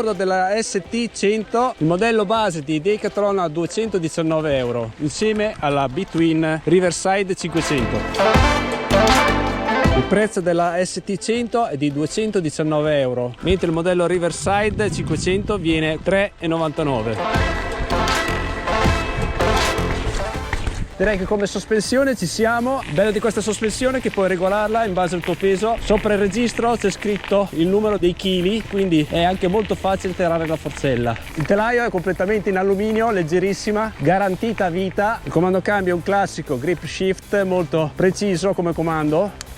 bordo della ST100, il modello base di Decathlon a 219 euro, insieme alla Between Riverside 500. Il prezzo della ST100 è di 219 euro, mentre il modello Riverside 500 viene 3,99. Direi che come sospensione ci siamo. Il bello di questa sospensione è che puoi regolarla in base al tuo peso. Sopra il registro c'è scritto il numero dei chili, quindi è anche molto facile tirare la forcella. Il telaio è completamente in alluminio, leggerissima, garantita a vita. Il comando cambio è un classico grip shift, molto preciso come comando.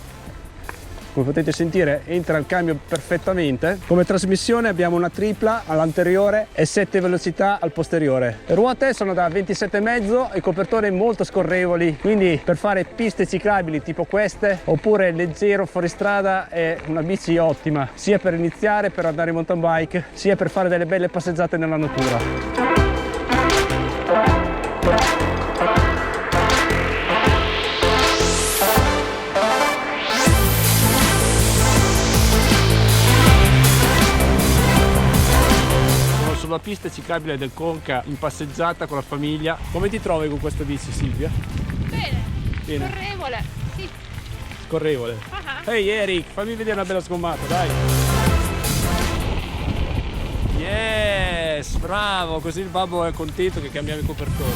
Come potete sentire entra il cambio perfettamente. Come trasmissione abbiamo una tripla all'anteriore e 7 velocità al posteriore. Le ruote sono da 27,5 e copertore molto scorrevoli, quindi per fare piste ciclabili tipo queste oppure leggero fuoristrada è una bici ottima, sia per iniziare, per andare in mountain bike, sia per fare delle belle passeggiate nella natura. Sulla pista ciclabile del Conca in passeggiata con la famiglia. Come ti trovi con questa bici, Silvia? Bene. Scorrevole, sì. Scorrevole. Ehi Eric, fammi vedere una bella sgommata, dai. Yes, bravo, così il babbo è contento che cambiamo i copertoni.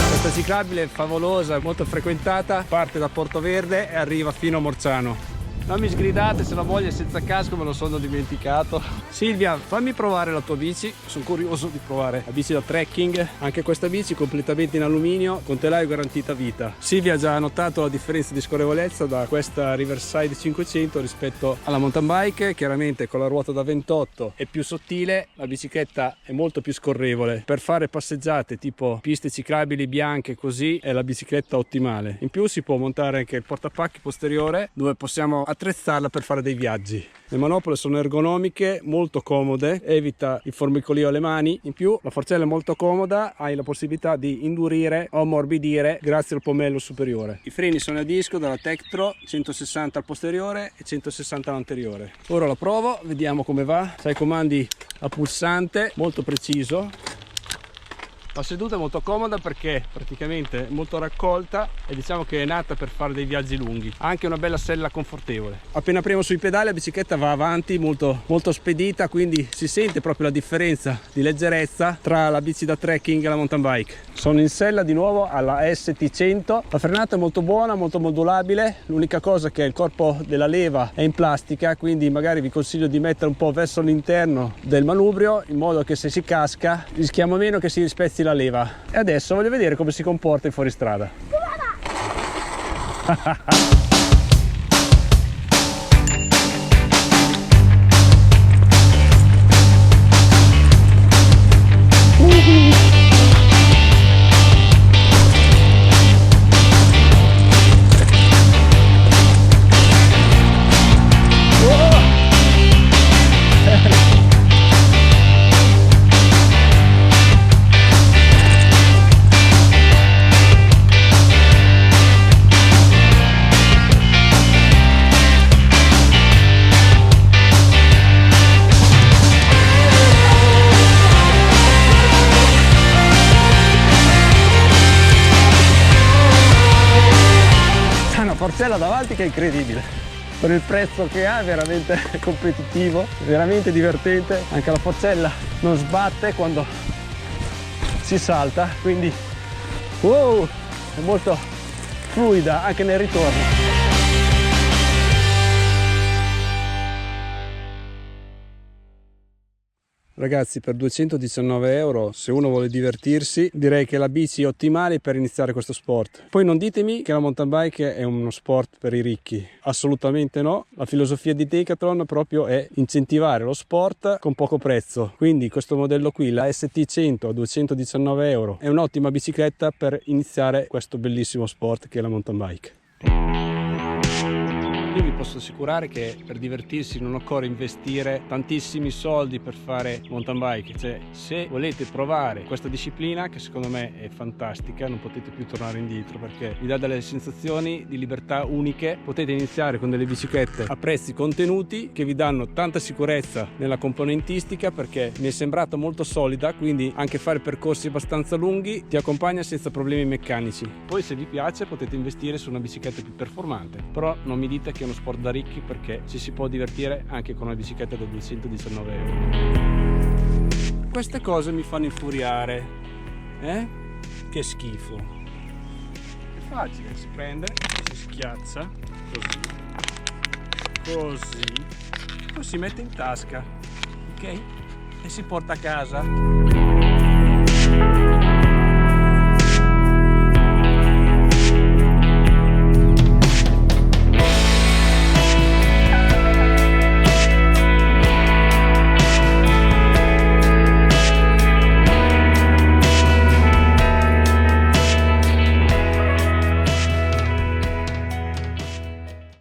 Questa ciclabile è favolosa, molto frequentata, parte da Portoverde e arriva fino a Morzano. Non mi sgridate se la voglia è senza casco, me lo sono dimenticato. Silvia, fammi provare la tua bici, sono curioso di provare la bici da trekking. Anche questa bici completamente in alluminio, con telaio garantita vita. Silvia ha già notato la differenza di scorrevolezza da questa Riverside 500 rispetto alla mountain bike. Chiaramente con la ruota da 28 è più sottile, la bicicletta è molto più scorrevole. Per fare passeggiate tipo piste ciclabili bianche così è la bicicletta ottimale. In più si può montare anche il portapacchi posteriore, dove possiamo attrezzarla per fare dei viaggi. Le manopole sono ergonomiche, molto comode, evita il formicolio alle mani. In più la forcella è molto comoda, hai la possibilità di indurire o ammorbidire grazie al pomello superiore. I freni sono a disco dalla Tektro, 160 al posteriore e 160 all'anteriore. Ora la provo, vediamo come va. Sai, comandi a pulsante, molto preciso. La seduta è molto comoda perché praticamente è molto raccolta e diciamo che è nata per fare dei viaggi lunghi. Ha anche una bella sella confortevole. Appena premo sui pedali la bicicletta va avanti molto spedita, quindi si sente proprio la differenza di leggerezza tra la bici da trekking e la mountain bike. Sono in sella di nuovo alla ST100. La frenata è molto buona, molto modulabile. L'unica cosa è che il corpo della leva è in plastica, quindi magari vi consiglio di mettere un po' verso l'interno del manubrio in modo che se si casca rischiamo meno che si spezzi la leva. E adesso voglio vedere come si comporta in fuoristrada. Forcella davanti che è incredibile, per il prezzo che ha è veramente competitivo, veramente divertente. Anche la forcella non sbatte quando si salta, quindi wow, è molto fluida anche nel ritorno. Ragazzi, per 219 euro, se uno vuole divertirsi, direi che la bici è ottimale per iniziare questo sport. Poi non ditemi che la mountain bike è uno sport per i ricchi, assolutamente no. La filosofia di Decathlon proprio è incentivare lo sport con poco prezzo. Quindi questo modello qui, la ST100 a 219 euro, è un'ottima bicicletta per iniziare questo bellissimo sport che è la mountain bike. Io vi posso assicurare che per divertirsi non occorre investire tantissimi soldi per fare mountain bike. Cioè, se volete provare questa disciplina, che secondo me è fantastica, non potete più tornare indietro perché vi dà delle sensazioni di libertà uniche. Potete iniziare con delle biciclette a prezzi contenuti che vi danno tanta sicurezza nella componentistica, perché mi è sembrata molto solida, quindi anche fare percorsi abbastanza lunghi ti accompagna senza problemi meccanici. Poi se vi piace potete investire su una bicicletta più performante, però non mi dite che è uno sport da ricchi, perché ci si può divertire anche con una bicicletta da 219 euro. Queste cose mi fanno infuriare, che schifo. È facile, si prende, si schiaccia così, poi si mette in tasca, ok? E si porta a casa.